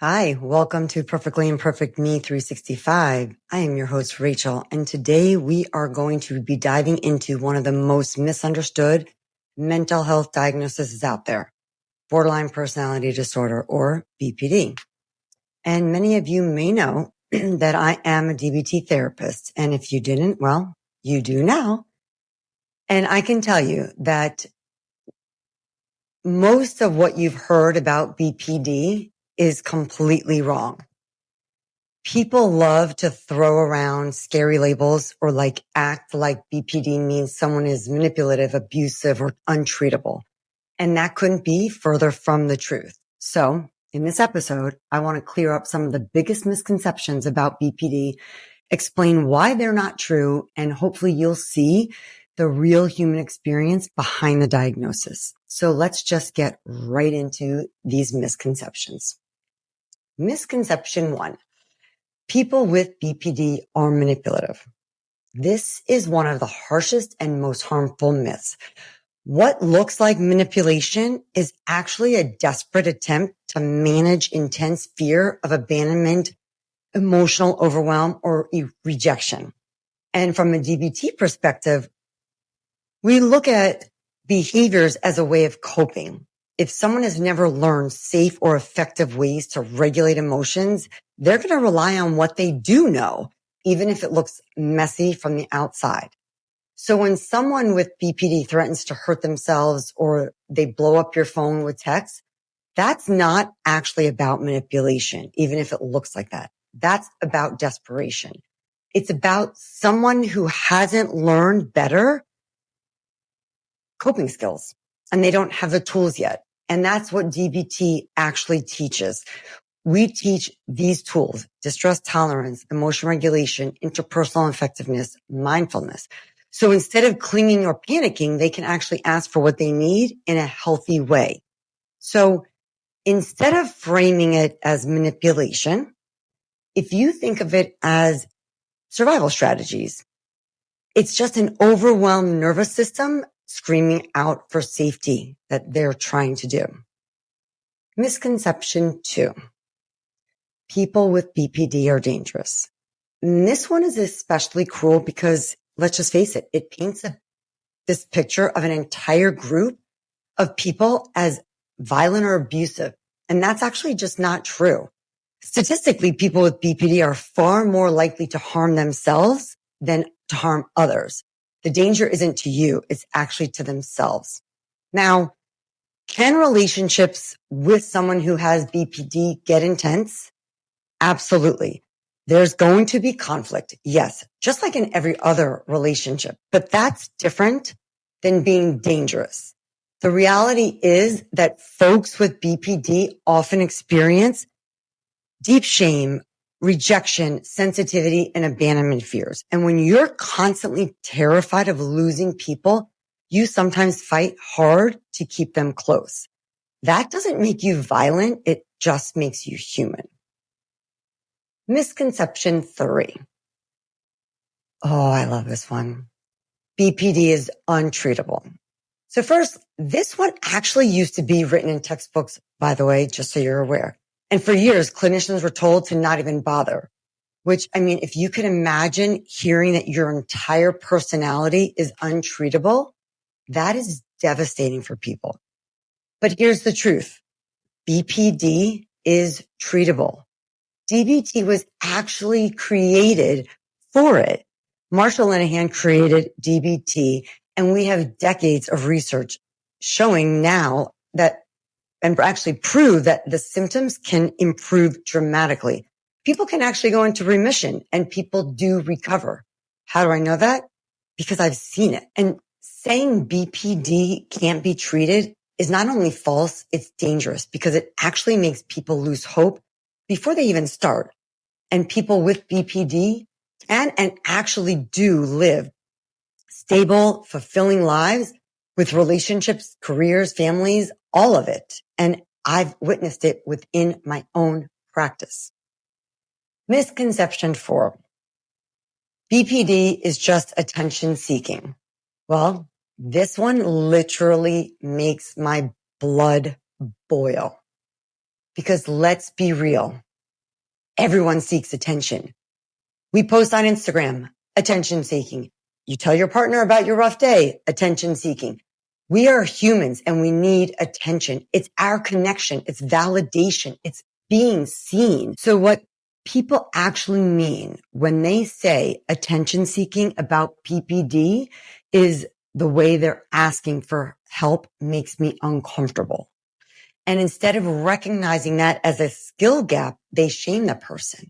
Hi, welcome to Perfectly Imperfect Me 365. I am your host, Rachel, and today we are going to be diving into one of the most misunderstood mental health diagnoses out there, borderline personality disorder, or BPD. And many of you may know that I am a DBT therapist, and if you didn't, well, you do now. And I can tell you that most of what you've heard about BPD is completely wrong. People love to throw around scary labels or act like BPD means someone is manipulative, abusive, or untreatable. And that couldn't be further from the truth. So in this episode, I want to clear up some of the biggest misconceptions about BPD, explain why they're not true, and hopefully you'll see the real human experience behind the diagnosis. So let's just get right into these misconceptions. Misconception 1. People with BPD are manipulative. This is one of the harshest and most harmful myths. What looks like manipulation is actually a desperate attempt to manage intense fear of abandonment, emotional overwhelm, or rejection. And from a DBT perspective, we look at behaviors as a way of coping. If someone has never learned safe or effective ways to regulate emotions, they're going to rely on what they do know, even if it looks messy from the outside. So when someone with BPD threatens to hurt themselves or they blow up your phone with text, that's not actually about manipulation, even if it looks like that. That's about desperation. It's about someone who hasn't learned better coping skills and they don't have the tools yet. And that's what DBT actually teaches. We teach these tools: distress tolerance, emotion regulation, interpersonal effectiveness, mindfulness. So instead of clinging or panicking, they can actually ask for what they need in a healthy way. So instead of framing it as manipulation, if you think of it as survival strategies, it's just an overwhelmed nervous system screaming out for safety that they're trying to do. Misconception 2. People with BPD are dangerous. And this one is especially cruel because, let's just face it, it paints this picture of an entire group of people as violent or abusive. And that's actually just not true. Statistically, people with BPD are far more likely to harm themselves than to harm others. The danger isn't to you, it's actually to themselves. Now, can relationships with someone who has BPD get intense? Absolutely. There's going to be conflict. Yes, just like in every other relationship, but that's different than being dangerous. The reality is that folks with BPD often experience deep shame, rejection, sensitivity, and abandonment fears. And when you're constantly terrified of losing people, you sometimes fight hard to keep them close. That doesn't make you violent. It just makes you human. Misconception 3. Oh, I love this one. BPD is untreatable. So first, this one actually used to be written in textbooks, by the way, just so you're aware. And for years, clinicians were told to not even bother, which, I mean, if you could imagine hearing that your entire personality is untreatable, that is devastating for people. But here's the truth. BPD is treatable. DBT was actually created for it. Marshall Linehan created DBT, and we have decades of research showing now that, and actually prove that the symptoms can improve dramatically. People can actually go into remission and people do recover. How do I know that? Because I've seen it. And saying BPD can't be treated is not only false, it's dangerous because it actually makes people lose hope before they even start. And people with BPD can and actually do live stable, fulfilling lives with relationships, careers, families, all of it. And I've witnessed it within my own practice. Misconception 4. BPD is just attention seeking. Well, this one literally makes my blood boil. Because let's be real. Everyone seeks attention. We post on Instagram, attention seeking. You tell your partner about your rough day, attention seeking. We are humans and we need attention. It's our connection. It's validation. It's being seen. So what people actually mean when they say attention seeking about BPD is the way they're asking for help makes me uncomfortable. And instead of recognizing that as a skill gap, they shame the person.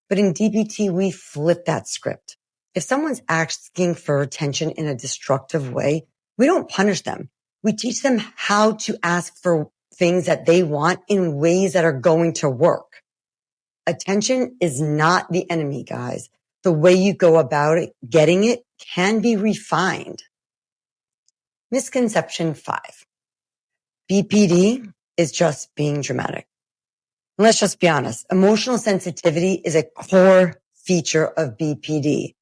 But in DBT, we flip that script. If someone's asking for attention in a destructive way, we don't punish them. We teach them how to ask for things that they want in ways that are going to work. Attention is not the enemy, guys. The way you go about it, getting it, can be refined. Misconception 5. BPD is just being dramatic. Let's just be honest. Emotional sensitivity is a core feature of BPD,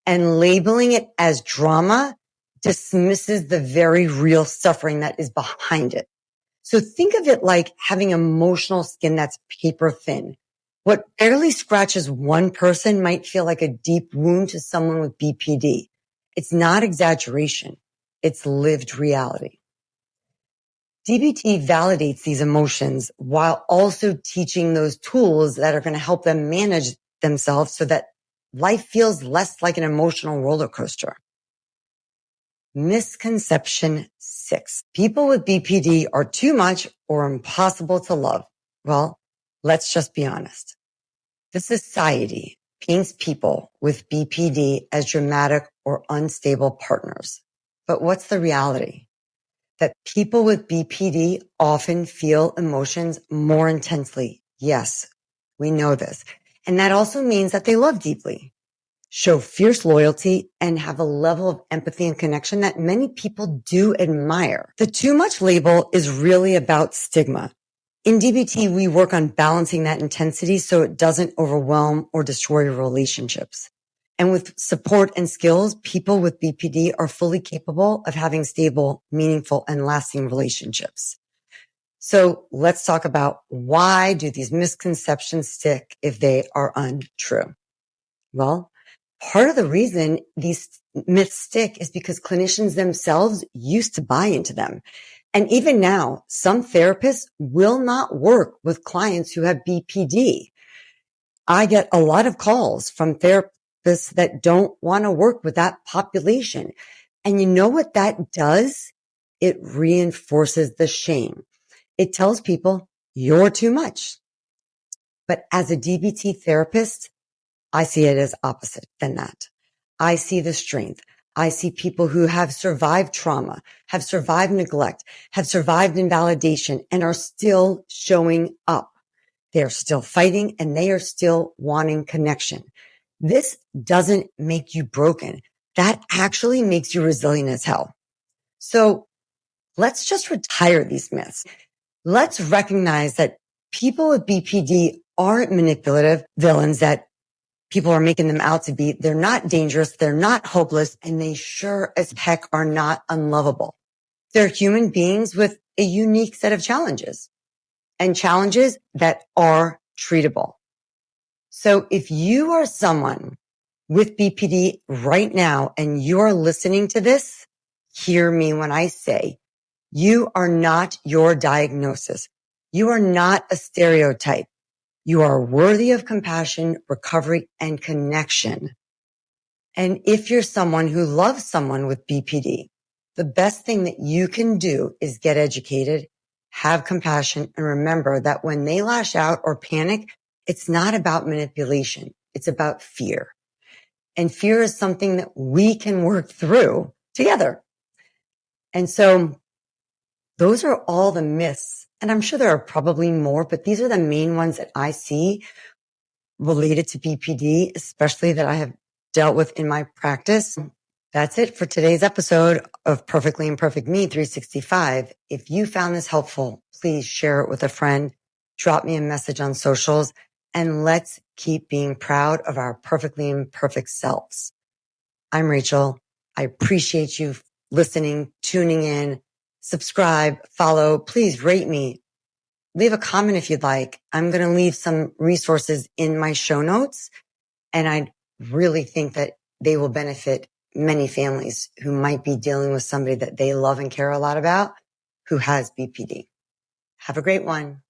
and labeling it as drama dismisses the very real suffering that is behind it. So think of it like having emotional skin that's paper thin. What barely scratches one person might feel like a deep wound to someone with BPD. It's not exaggeration. It's lived reality. DBT validates these emotions while also teaching those tools that are going to help them manage themselves so that life feels less like an emotional roller coaster. Misconception 6. People with BPD are too much or impossible to love. Well, let's just be honest. The society paints people with BPD as dramatic or unstable partners. But what's the reality? That people with BPD often feel emotions more intensely. Yes, we know this. And that also means that they love deeply, show fierce loyalty, and have a level of empathy and connection that many people do admire. The too much label is really about stigma. In DBT, we work on balancing that intensity so it doesn't overwhelm or destroy relationships. And with support and skills, people with BPD are fully capable of having stable, meaningful, and lasting relationships. So let's talk about why do these misconceptions stick if they are untrue? Well, part of the reason these myths stick is because clinicians themselves used to buy into them. And even now, some therapists will not work with clients who have BPD. I get a lot of calls from therapists that don't want to work with that population. And you know what that does? It reinforces the shame. It tells people you're too much. But as a DBT therapist, I see it as opposite than that. I see the strength. I see people who have survived trauma, have survived neglect, have survived invalidation, and are still showing up. They're still fighting and they are still wanting connection. This doesn't make you broken. That actually makes you resilient as hell. So let's just retire these myths. Let's recognize that people with BPD aren't manipulative villains that people are making them out to be. They're not dangerous. They're not hopeless. And they sure as heck are not unlovable. They're human beings with a unique set of challenges and challenges that are treatable. So if you are someone with BPD right now and you're listening to this, hear me when I say you are not your diagnosis. You are not a stereotype. You are worthy of compassion, recovery, and connection. And if you're someone who loves someone with BPD, the best thing that you can do is get educated, have compassion, and remember that when they lash out or panic, it's not about manipulation. It's about fear. And fear is something that we can work through together. And so those are all the myths. And I'm sure there are probably more, but these are the main ones that I see related to BPD, especially that I have dealt with in my practice. That's it for today's episode of Perfectly Imperfect Me 365. If you found this helpful, please share it with a friend, drop me a message on socials, and let's keep being proud of our perfectly imperfect selves. I'm Rachel. I appreciate you listening, tuning in, subscribe, follow, please rate me. leave a comment if you'd like. I'm going to leave some resources in my show notes, and I really think that they will benefit many families who might be dealing with somebody that they love and care a lot about who has BPD. Have a great one.